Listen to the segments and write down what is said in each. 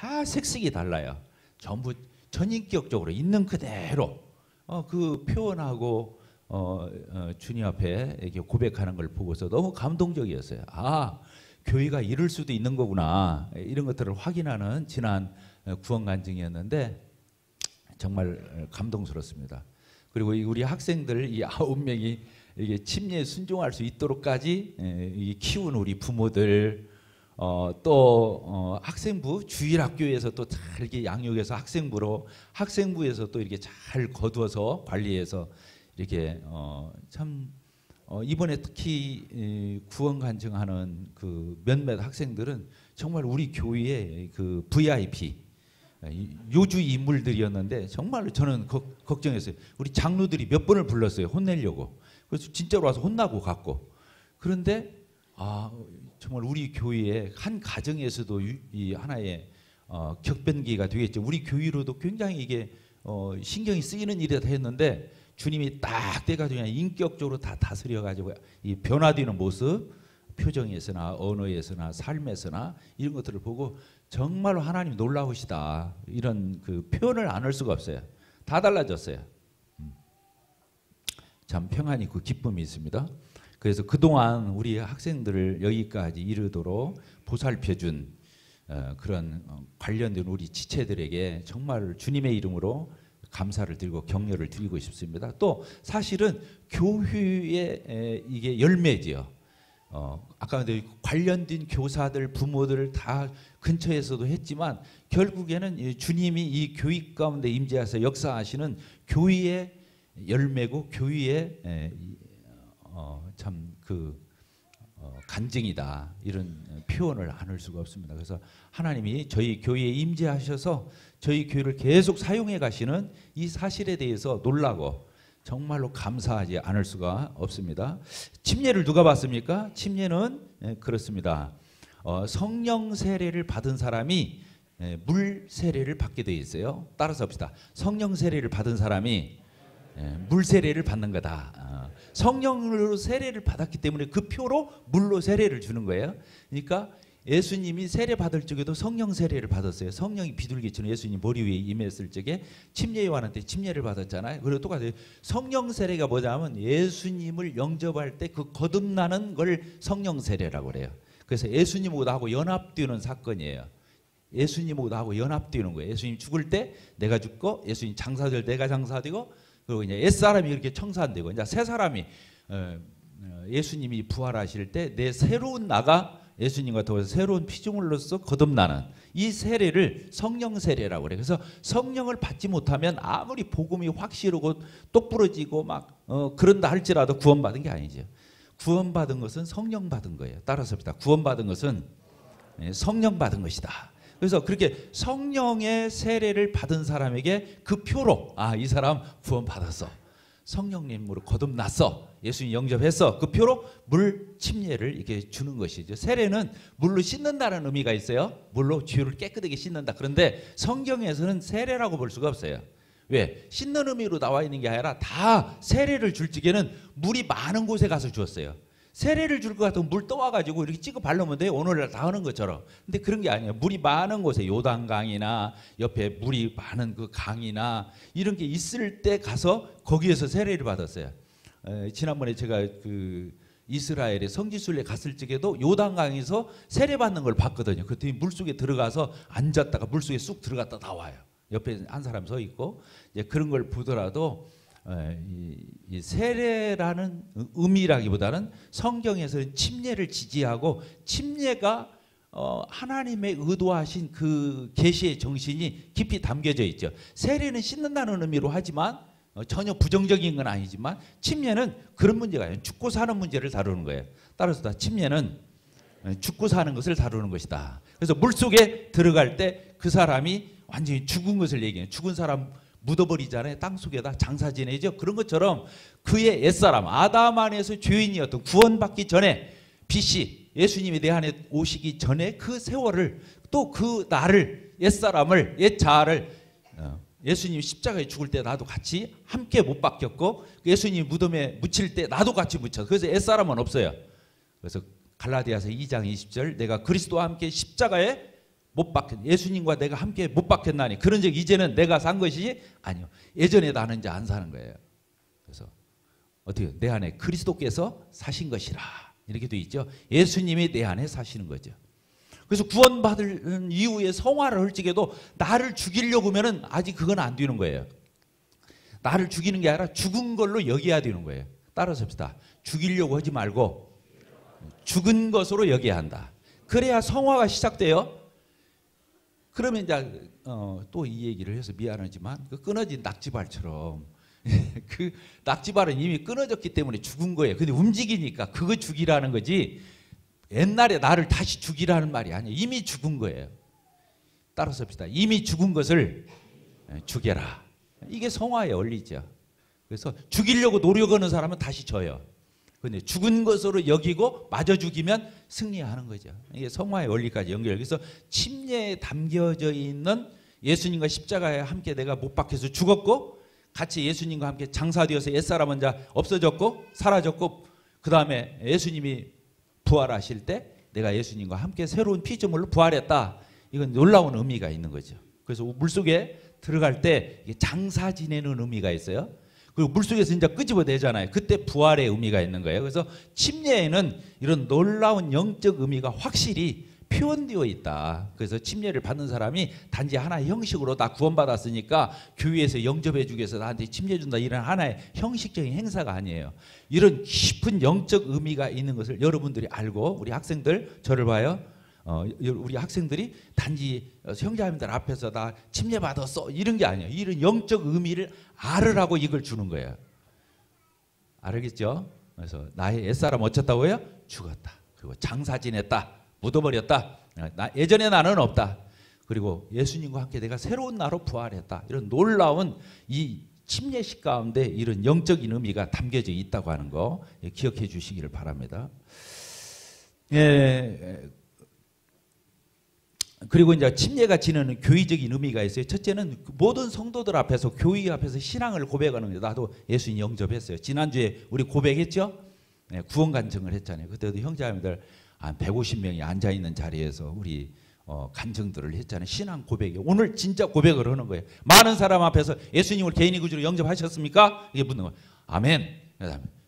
다 색색이 달라요. 전부 전인격적으로 있는 그대로 그 표현하고 주님 앞에 이렇게 고백하는 걸 보고서 너무 감동적이었어요. 아, 교회가 이럴 수도 있는 거구나, 이런 것들을 확인하는 지난 구원간증이었는데 정말 감동스럽습니다. 그리고 우리 학생들 이 9명이 이게 침례에 순종할 수 있도록까지 키운 우리 부모들, 또 학생부 주일학교에서 또 잘 이렇게 양육해서 학생부에서 또 이렇게 잘 거두어서 관리해서 이렇게 참 이번에 특히 구원 간증하는 그 몇몇 학생들은 정말 우리 교회의 그 VIP 요주 인물들이었는데 정말로 저는 걱정했어요. 우리 장로들이 몇 번을 불렀어요, 혼내려고. 그래서 진짜로 와서 혼나고 갔고. 그런데 정말 우리 교회의 한 가정에서도 이 하나의 격변기가 되겠죠. 우리 교회로도 굉장히 이게 신경이 쓰이는 일이다 했는데 주님이 딱 돼가지고 그냥 인격적으로 다 다스려가지고 이 변화되는 모습, 표정에서나 언어에서나 삶에서나 이런 것들을 보고 정말로 하나님 놀라우시다, 이런 그 표현을 안 할 수가 없어요. 다 달라졌어요. 참 평안이 그 기쁨이 있습니다. 그래서 그동안 우리 학생들을 여기까지 이르도록 보살펴준 그런 관련된 우리 지체들에게 정말 주님의 이름으로 감사를 드리고 격려를 드리고 싶습니다. 또 사실은 교회의 이게 열매지요. 아까 관련된 교사들, 부모들 다 근처에서도 했지만 결국에는 주님이 이 교회 가운데 임재하셔서 역사하시는 교회의 열매고 교회의 참 그 간증이다, 이런 표현을 안 할 수가 없습니다. 그래서 하나님이 저희 교회에 임재하셔서 저희 교회를 계속 사용해 가시는 이 사실에 대해서 놀라고 정말로 감사하지 않을 수가 없습니다. 침례를 누가 받습니까? 침례는 그렇습니다. 성령 세례를 받은 사람이 물 세례를 받게 되어 있어요. 따라서 합시다. 성령 세례를 받은 사람이 물 세례를 받는 거다. 성령으로 세례를 받았기 때문에 그 표로 물로 세례를 주는 거예요. 그러니까 예수님이 세례 받을 적에도 성령 세례를 받았어요. 성령이 비둘기처럼 예수님 머리 위에 임했을 적에 침례 요한한테 침례를 받았잖아요. 그리고 똑같아요. 성령 세례가 뭐냐면 예수님을 영접할 때 그 거듭나는 걸 성령 세례라고 그래요. 그래서 예수님하고 나하고 연합되는 사건이에요. 예수님하고 나하고 연합되는 거예요. 예수님 죽을 때 내가 죽고, 예수님 장사될 때 내가 장사되고, 그리고 이제 옛사람이 이렇게 청산되고, 이제 새 사람이 예수님이 부활하실 때 내 새로운 나가 예수님과 더불어서 새로운 피조물로서 거듭나는 이 세례를 성령 세례라고 그래요. 그래서 성령을 받지 못하면 아무리 복음이 확실하고 똑부러지고 막 그런다 할지라도 구원받은 게 아니죠. 구원받은 것은 성령 받은 거예요. 따라서 합시다. 구원받은 것은 성령 받은 것이다. 그래서 그렇게 성령의 세례를 받은 사람에게 그 표로 이 사람 구원받았어, 성령님으로 거듭났어, 예수님 영접했어, 그 표로 물 침례를 이렇게 주는 것이죠. 세례는 물로 씻는다는 의미가 있어요. 물로 죄를 깨끗하게 씻는다. 그런데 성경에서는 세례라고 볼 수가 없어요. 왜? 씻는 의미로 나와 있는 게 아니라 다 세례를 줄 적에는 물이 많은 곳에 가서 주었어요. 세례를 줄 것 같으면 물 떠와가지고 이렇게 찍어 바르면 돼요. 오늘날 다 하는 것처럼. 근데 그런 게 아니에요. 물이 많은 곳에 요단강이나 옆에 물이 많은 그 강이나 이런 게 있을 때 가서 거기에서 세례를 받았어요. 지난번에 제가 그 이스라엘의 성지순례 갔을 적에도 요단강에서 세례 받는 걸 봤거든요. 그때 물속에 들어가서 앉았다가 물속에 쑥 들어갔다 나와요. 옆에 한 사람 서 있고. 이제 그런 걸 보더라도 이 세례라는 의미라기보다는 성경에서는 침례를 지지하고, 침례가 하나님의 의도하신 그 계시의 정신이 깊이 담겨져 있죠. 세례는 씻는다는 의미로 하지만 전혀 부정적인 건 아니지만 침례는 그런 문제가 아니에요. 죽고 사는 문제를 다루는 거예요. 따라서 다 침례는 죽고 사는 것을 다루는 것이다. 그래서 물속에 들어갈 때 그 사람이 완전히 죽은 것을 얘기해요. 죽은 사람 묻어버리잖아요. 땅속에다 장사 지내죠. 그런 것처럼 그의 옛사람 아담 안에서 죄인이었던, 구원받기 전에 BC 예수님이 내 안에 오시기 전에 그 세월을, 또 그 나를, 옛사람을, 옛자아를 예수님이 십자가에 죽을 때 나도 같이 함께 못 박혔고, 예수님이 무덤에 묻힐 때 나도 같이 묻혔어. 그래서 옛사람은 없어요. 그래서 갈라디아서 2장 20절 내가 그리스도와 함께 십자가에 못 박혔. 예수님과 내가 함께 못 박혔나니 그런즉 이제는 내가 산 것이 아니요. 예전에 나는 이제 안 사는 거예요. 그래서 어떻게 내 안에 그리스도께서 사신 것이라 이렇게 돼 있죠. 예수님이 내 안에 사시는 거죠. 그래서 구원받은 이후에 성화를 헐지게도 나를 죽이려고 하면은 아직 그건 안 되는 거예요. 나를 죽이는 게 아니라 죽은 걸로 여겨야 되는 거예요. 따라서 합시다. 죽이려고 하지 말고 죽은 것으로 여겨야 한다. 그래야 성화가 시작돼요. 그러면 이제 또 이 얘기를 해서 미안하지만 그 끊어진 낙지발처럼 그 낙지발은 이미 끊어졌기 때문에 죽은 거예요. 근데 움직이니까 그거 죽이라는 거지 옛날에 나를 다시 죽이라는 말이 아니에요. 이미 죽은 거예요. 따라서 합시다. 이미 죽은 것을 죽여라. 이게 성화의 원리죠. 그래서 죽이려고 노력하는 사람은 다시 져요. 근데 죽은 것으로 여기고 마저 죽이면 승리하는 거죠. 이게 성화의 원리까지 연결. 그래서 침례에 담겨져 있는 예수님과 십자가에 함께 내가 못 박혀서 죽었고 같이 예수님과 함께 장사되어서 옛사람은 자 없어졌고 사라졌고 그 다음에 예수님이 부활하실 때 내가 예수님과 함께 새로운 피조물로 부활했다. 이건 놀라운 의미가 있는 거죠. 그래서 물속에 들어갈 때 이게 장사 지내는 의미가 있어요. 그리고 물속에서 이제 끄집어내잖아요. 그때 부활의 의미가 있는 거예요. 그래서 침례에는 이런 놀라운 영적 의미가 확실히 표현되어 있다. 그래서 침례를 받는 사람이 단지 하나의 형식으로 다 구원받았으니까 교회에서 영접해 주기 위해서 나한테 침례 준다 이런 하나의 형식적인 행사가 아니에요. 이런 깊은 영적 의미가 있는 것을 여러분들이 알고 우리 학생들 저를 봐요. 우리 학생들이 단지 형제자매들 앞에서 다 침례 받았어 이런 게 아니에요. 이런 영적 의미를 알으라고 이걸 주는 거예요. 알겠죠? 그래서 나의 옛사람 어쩌다고요? 죽었다. 그리고 장사 지냈다. 묻어버렸다. 예전에 나는 없다. 그리고 예수님과 함께 내가 새로운 나로 부활했다. 이런 놀라운 이 침례식 가운데 이런 영적인 의미가 담겨져 있다고 하는 거 기억해 주시기를 바랍니다. 그리고 이제 침례가 지니는 교의적인 의미가 있어요. 첫째는 모든 성도들 앞에서 교회 앞에서 신앙을 고백하는 거예요. 나도 예수님 영접했어요. 지난주에 우리 고백했죠? 구원 간증을 했잖아요. 그때도 형제자매들 한 150명이 앉아있는 자리에서 우리 간증들을 했잖아요. 신앙 고백이 오늘 진짜 고백을 하는 거예요. 많은 사람 앞에서 예수님을 개인의 구주로 영접하셨습니까? 이게 묻는 거예요. 아멘.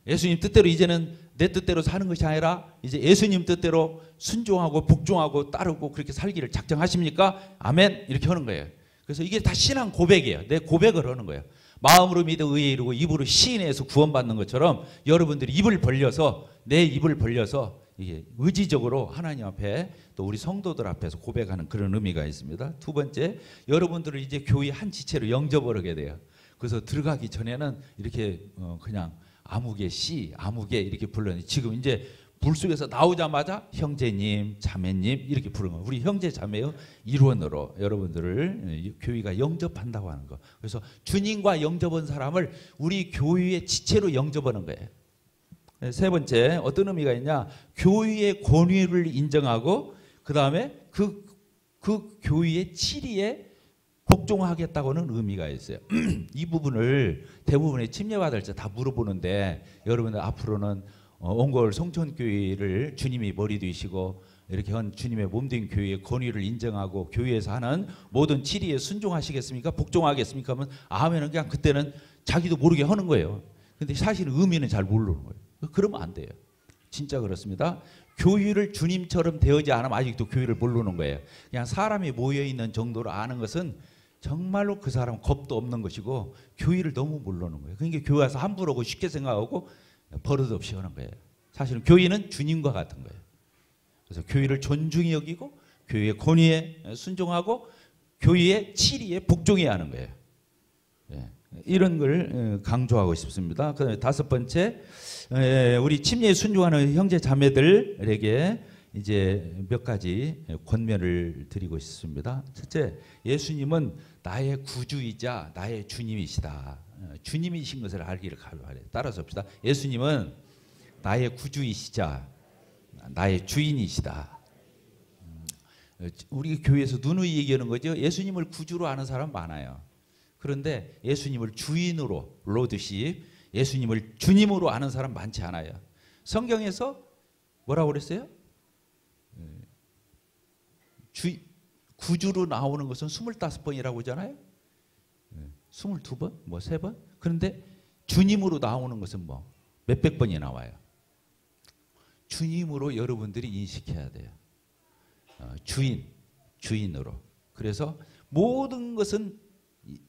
예수님 뜻대로 이제는 내 뜻대로 사는 것이 아니라 이제 예수님 뜻대로 순종하고 복종하고 따르고 그렇게 살기를 작정하십니까? 아멘. 이렇게 하는 거예요. 그래서 이게 다 신앙 고백이에요. 내 고백을 하는 거예요. 마음으로 믿어 의에 이르고 입으로 시인해서 구원받는 것처럼 여러분들이 입을 벌려서 내 입을 벌려서 이게 의지적으로 하나님 앞에 또 우리 성도들 앞에서 고백하는 그런 의미가 있습니다. 두 번째, 여러분들을 이제 교회 한 지체로 영접을 하게 돼요. 그래서 들어가기 전에는 이렇게 그냥 아무개 씨, 아무개 이렇게 불렀는데 지금 이제 물속에서 나오자마자 형제님, 자매님 이렇게 부르는 거예요. 우리 형제 자매의 일원으로 여러분들을 교회가 영접한다고 하는 거. 그래서 주님과 영접한 사람을 우리 교회의 지체로 영접하는 거예요. 세 번째, 어떤 의미가 있냐? 교회의 권위를 인정하고 그 다음에 그 교회의 치리에 복종하겠다고는 의미가 있어요. 이 부분을 대부분의 침례받을 때 다 물어보는데 여러분들 앞으로는 옹골 송천교회를 주님이 머리 되시고 이렇게 한 주님의 몸된 교회의 권위를 인정하고 교회에서 하는 모든 치리에 순종하시겠습니까? 복종하겠습니까? 하면 아멘은 그냥 그때는 자기도 모르게 하는 거예요. 근데 사실은 의미는 잘 모르는 거예요. 그러면 안 돼요. 진짜 그렇습니다. 교회를 주님처럼 되어지 않으면 아직도 교회를 모르는 거예요. 그냥 사람이 모여있는 정도로 아는 것은 정말로 그 사람 겁도 없는 것이고 교회를 너무 모르는 거예요. 그러니까 교회 와서 함부로 하고 쉽게 생각하고 버릇없이 하는 거예요. 사실은 교회는 주님과 같은 거예요. 그래서 교회를 존중히 여기고 교회의 권위에 순종하고 교회의 치리에 복종해야 하는 거예요. 이런 걸 강조하고 싶습니다. 그다음에 다섯 번째, 우리 침례에 순종하는 형제 자매들에게 이제 몇 가지 권면을 드리고 싶습니다. 첫째, 예수님은 나의 구주이자 나의 주님이시다. 주님이신 것을 알기를 바라요. 따라서 합시다. 예수님은 나의 구주이시자 나의 주인이시다. 우리 교회에서 누누이 얘기하는 거죠. 예수님을 구주로 아는 사람 많아요. 그런데 예수님을 주인으로, 로드십, 예수님을 주님으로 아는 사람 많지 않아요. 성경에서 뭐라고 그랬어요? 구주로 나오는 것은 25번이라고 하잖아요. 22번? 뭐 3번? 그런데 주님으로 나오는 것은 뭐 몇백 번이 나와요. 주님으로 여러분들이 인식해야 돼요. 주인으로. 그래서 모든 것은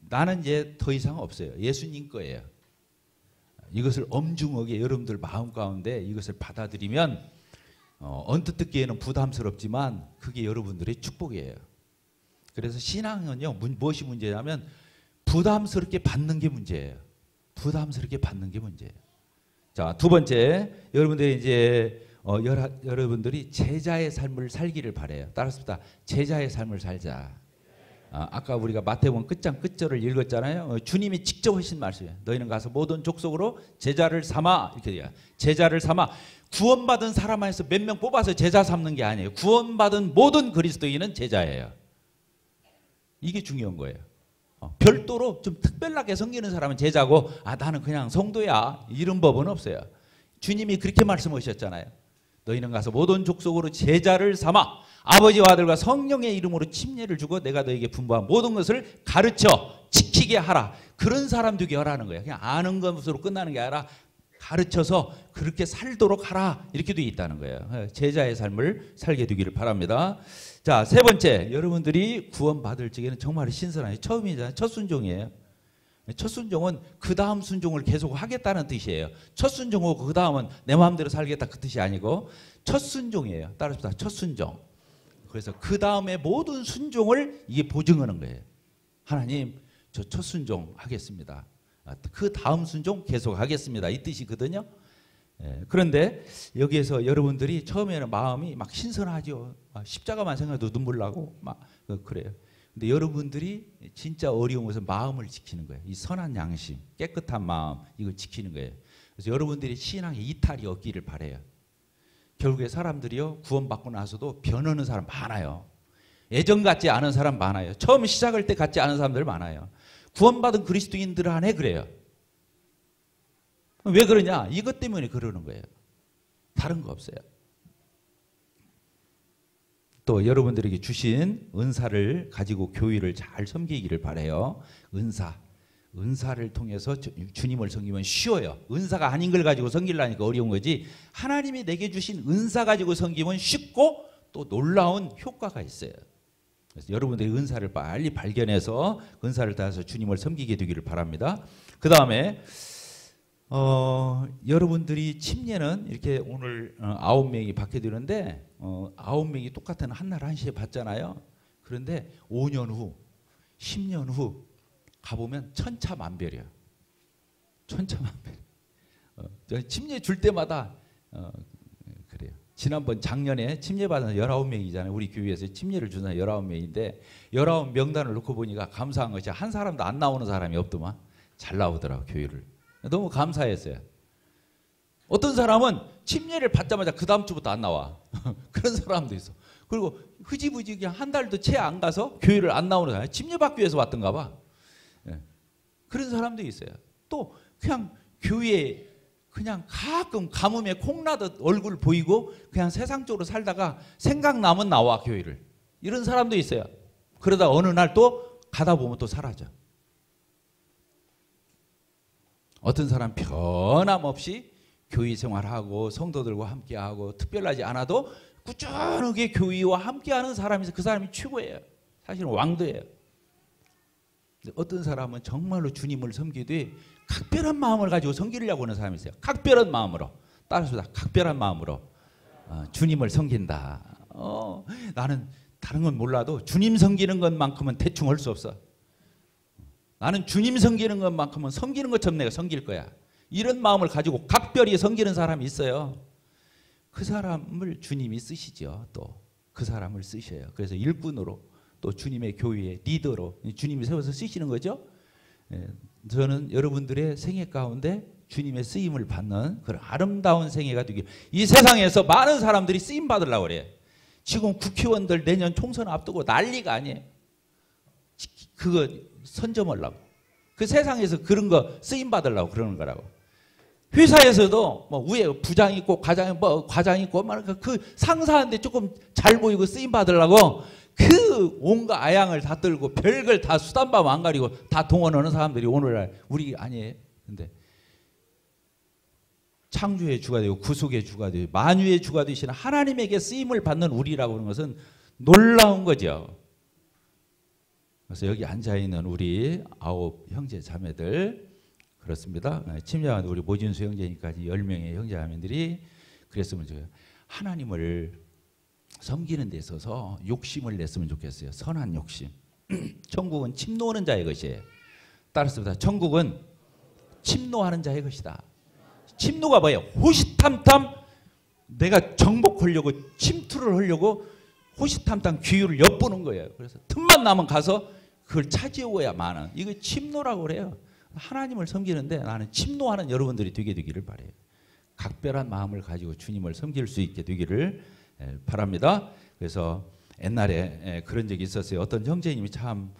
나는 이제 더 이상 없어요. 예수님 거예요. 이것을 엄중하게 여러분들 마음 가운데 이것을 받아들이면 언뜻 듣기에는 부담스럽지만 그게 여러분들의 축복이에요. 그래서 신앙은요, 무엇이 문제냐면 부담스럽게 받는 게 문제예요. 부담스럽게 받는 게 문제예요. 자, 두 번째, 여러분들이 이제 여러분들이 제자의 삶을 살기를 바래요. 따라서 제자의 삶을 살자. 아까 우리가 마태복음 끝장 끝절을 읽었잖아요. 주님이 직접 하신 말씀이에요. 너희는 가서 모든 족속으로 제자를 삼아, 이렇게 돼요. 제자를 삼아. 구원받은 사람 안에서 몇 명 뽑아서 제자 삼는 게 아니에요. 구원받은 모든 그리스도인은 제자예요. 이게 중요한 거예요. 별도로 좀 특별하게 섬기는 사람은 제자고, 나는 그냥 성도야, 이런 법은 없어요. 주님이 그렇게 말씀하셨잖아요. 너희는 가서 모든 족속으로 제자를 삼아 아버지와 아들과 성령의 이름으로 침례를 주고 내가 너에게 분부한 모든 것을 가르쳐 지키게 하라. 그런 사람 되게 하라는 거예요. 그냥 아는 것으로 끝나는 게 아니라 가르쳐서 그렇게 살도록 하라, 이렇게 되어 있다는 거예요. 제자의 삶을 살게 되기를 바랍니다. 자, 세 번째, 여러분들이 구원받을 적에는 정말 신선하게 처음이잖아요. 첫 순종이에요. 첫 순종은 그 다음 순종을 계속 하겠다는 뜻이에요. 첫 순종하고 그 다음은 내 마음대로 살겠다, 그 뜻이 아니고 첫 순종이에요. 따라서 첫 순종. 그래서 그 다음에 모든 순종을 이게 보증하는 거예요. 하나님, 저 첫 순종 하겠습니다. 그 다음 순종 계속 하겠습니다, 이 뜻이거든요. 그런데 여기에서 여러분들이 처음에는 마음이 막 신선하죠. 십자가만 생각해도 눈물 나고 막 그래요. 근데 여러분들이 진짜 어려운 것은 마음을 지키는 거예요. 이 선한 양심, 깨끗한 마음, 이걸 지키는 거예요. 그래서 여러분들이 신앙에 이탈이 없기를 바라요. 결국에 사람들이요, 구원받고 나서도 변하는 사람 많아요. 예전 같지 않은 사람 많아요. 처음 시작할 때 같지 않은 사람들 많아요. 구원받은 그리스도인들 안에 그래요. 왜 그러냐? 이것 때문에 그러는 거예요. 다른 거 없어요. 또 여러분들에게 주신 은사를 가지고 교회를 잘 섬기기를 바라요. 은사를 통해서 주님을 섬기면 쉬워요. 은사가 아닌 걸 가지고 섬기려니까 어려운 거지, 하나님이 내게 주신 은사 가지고 섬기면 쉽고 또 놀라운 효과가 있어요. 그래서 여러분들이 은사를 빨리 발견해서 은사를 다해서 주님을 섬기게 되기를 바랍니다. 그 다음에 여러분들이 침례는 이렇게 오늘 9명이 받게 되는데 9명이 똑같은 한날 한시에 받잖아요. 그런데 5년 후, 10년 후 가보면 천차만별이야. 천차만별. 침례 줄 때마다 그래요. 지난번 작년에 침례 받은 19명이잖아요. 우리 교회에서 침례를 준 사람이 19명인데 19명단을 놓고 보니까 감사한 것이 한 사람도 안 나오는 사람이 없더만. 잘 나오더라고, 교회를. 너무 감사했어요. 어떤 사람은 침례를 받자마자 그 다음 주부터 안 나와. 그런 사람도 있어. 그리고 흐지부지 그냥 한 달도 채 안 가서 교회를 안 나오는 사람, 침례 받기 위해서 왔던가 봐. 그런 사람도 있어요. 또 그냥 교회에 그냥 가끔 가뭄에 콩나듯 얼굴 보이고 그냥 세상적으로 살다가 생각나면 나와, 교회를. 이런 사람도 있어요. 그러다 어느 날 또 가다 보면 또 사라져. 어떤 사람 변함없이 교회 생활하고 성도들과 함께하고 특별하지 않아도 꾸준하게 교회와 함께하는 사람이 있어요. 그 사람이 최고예요. 사실은 왕도예요. 어떤 사람은 정말로 주님을 섬기되 각별한 마음을 가지고 섬기려고 하는 사람이 있어요. 각별한 마음으로. 따라서 각별한 마음으로 주님을 섬긴다. 나는 다른 건 몰라도 주님 섬기는 것만큼은 대충 할 수 없어. 나는 주님 섬기는 것만큼은 섬기는 것처럼 내가 섬길 거야. 이런 마음을 가지고 각별히 섬기는 사람이 있어요. 그 사람을 주님이 쓰시죠. 또 그 사람을 쓰셔요. 그래서 일꾼으로 또 주님의 교회의 리더로 주님이 세워서 쓰시는 거죠. 저는 여러분들의 생애 가운데 주님의 쓰임을 받는 그런 아름다운 생애가 되길. 이 세상에서 많은 사람들이 쓰임 받으려고 그래요. 지금 국회의원들 내년 총선 앞두고 난리가 아니에요. 그거 선점하려고. 그 세상에서 그런 거 쓰임 받으려고 그러는 거라고. 회사에서도 뭐 위에 부장 있고 과장 있고 그 상사한테 조금 잘 보이고 쓰임 받으려고 그 온갖 아양을 다 떨고 별걸 다 수단밤 안 가리고 다 동원하는 사람들이 오늘날 우리 아니에요. 근데 창조의 주가 되고 구속의 주가 되고 만유의 주가 되시는 하나님에게 쓰임을 받는 우리라고 하는 것은 놀라운 거죠. 그래서 여기 앉아있는 우리 9 형제 자매들 그렇습니다. 침략한 우리 모진수 형제니까지 10명의 형제 자매들이 그랬으면 좋겠어요. 하나님을 섬기는 데 있어서 욕심을 냈으면 좋겠어요. 선한 욕심. 천국은 침노하는 자의 것이에요. 따랐습니다. 천국은 침노하는 자의 것이다. 침노가 뭐예요? 호시탐탐 내가 정복하려고 침투를 하려고 호시탐탐 기회를 엿보는 거예요. 그래서 틈만 나면 가서 그걸 차지해야만은 이거 침노라고 그래요. 하나님을 섬기는데 나는 침노하는 여러분들이 되게 되기를 바라요. 각별한 마음을 가지고 주님을 섬길 수 있게 되기를 바랍니다. 그래서 옛날에 그런 적이 있었어요. 어떤 형제님이 참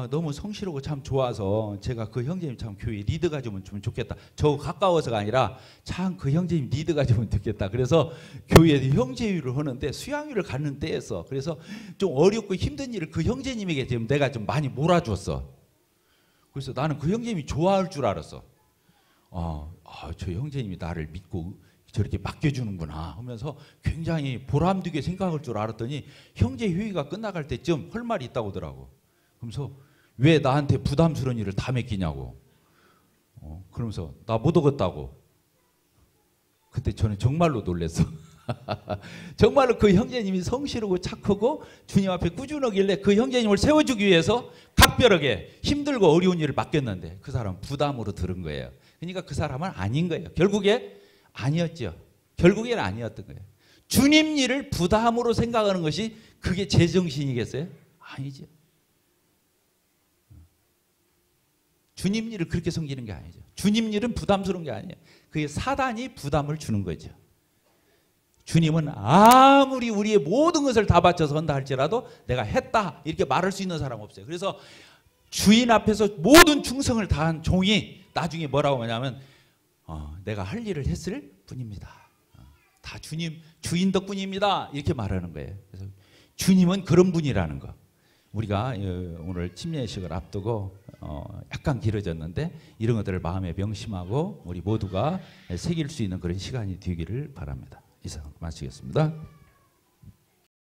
너무 성실하고 참 좋아서 제가 그 형제님 참 교회 리더가 좀 좋겠다. 저 가까워서가 아니라 참 그 형제님 리더가 좀 좋겠다. 그래서 교회에 형제회를 하는데 수양회를 가는 때였어. 그래서 좀 어렵고 힘든 일을 그 형제님에게 지금 내가 좀 많이 몰아줬어. 그래서 나는 그 형제님이 좋아할 줄 알았어. 저 형제님이 나를 믿고 저렇게 맡겨주는구나 하면서 굉장히 보람되게 생각할 줄 알았더니 형제회의가 끝나갈 때쯤 할 말이 있다고 하더라고. 그러면서 왜 나한테 부담스러운 일을 다 맡기냐고. 그러면서 나 못 오겠다고. 그때 저는 정말로 놀랐어. 정말로 그 형제님이 성실하고 착하고 주님 앞에 꾸준하길래 그 형제님을 세워주기 위해서 각별하게 힘들고 어려운 일을 맡겼는데 그 사람은 부담으로 들은 거예요. 그러니까 그 사람은 아닌 거예요. 결국에 아니었죠. 결국에는 아니었던 거예요. 주님 일을 부담으로 생각하는 것이 그게 제정신이겠어요? 아니죠. 주님 일을 그렇게 섬기는 게 아니죠. 주님 일은 부담스러운 게 아니에요. 그게 사단이 부담을 주는 거죠. 주님은 아무리 우리의 모든 것을 다 바쳐서 한다 할지라도 내가 했다 이렇게 말할 수 있는 사람 없어요. 그래서 주인 앞에서 모든 충성을 다한 종이 나중에 뭐라고 하냐면 내가 할 일을 했을 뿐입니다. 다 주인 덕분입니다. 이렇게 말하는 거예요. 그래서 주님은 그런 분이라는 거. 우리가 오늘 침례식을 앞두고 약간 길어졌는데 이런 것들을 마음에 명심하고 우리 모두가 새길 수 있는 그런 시간이 되기를 바랍니다. 이상 마치겠습니다.